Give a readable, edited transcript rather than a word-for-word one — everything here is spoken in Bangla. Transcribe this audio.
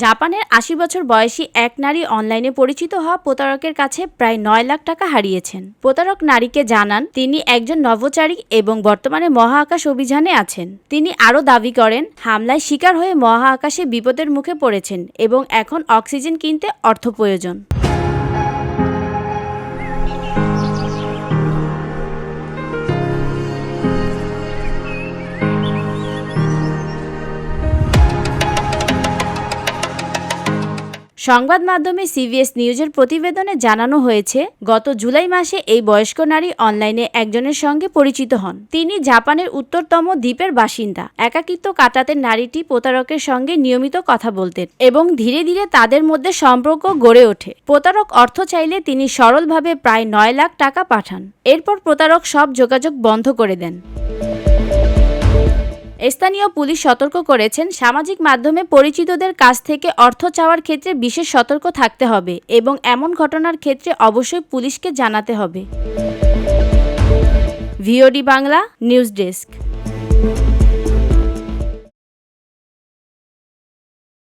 জাপানের ৮০ বছর বয়সী এক নারী অনলাইনে পরিচিত হওয়া প্রতারকের কাছে প্রায় ৯ লাখ টাকা হারিয়েছেন। প্রতারক নারীকে জানান তিনি একজন নভোচারী এবং বর্তমানে মহাকাশ অভিযানে আছেন। তিনি আরও দাবি করেন হামলায় শিকার হয়ে মহাকাশে বিপদের মুখে পড়েছেন এবং এখন অক্সিজেন কিনতে অর্থ প্রয়োজন। সংবাদ মাধ্যমে সিবিএস নিউজের প্রতিবেদনে জানানো হয়েছে, গত জুলাই মাসে এই বয়স্ক নারী অনলাইনে একজনের সঙ্গে পরিচিত হন। তিনি জাপানের উত্তরতম দ্বীপের বাসিন্দা। একাকিত্ব কাটাতে নারীটি প্রতারকের সঙ্গে নিয়মিত কথা বলতেন এবং ধীরে ধীরে তাদের মধ্যে সম্পর্ক গড়ে ওঠে। প্রতারক অর্থ চাইলে তিনি সরলভাবে প্রায় ৯ লাখ টাকা পাঠান। এরপর প্রতারক সব যোগাযোগ বন্ধ করে দেন। স্থানীয় পুলিশ সতর্ক করেছেন, সামাজিক মাধ্যমে পরিচিতদের কাছ থেকে অর্থ চাওয়ার ক্ষেত্রে বিশেষ সতর্ক থাকতে হবে এবং এমন ঘটনার ক্ষেত্রে অবশ্যই পুলিশকে জানাতে হবে। VOD Bangla news desk.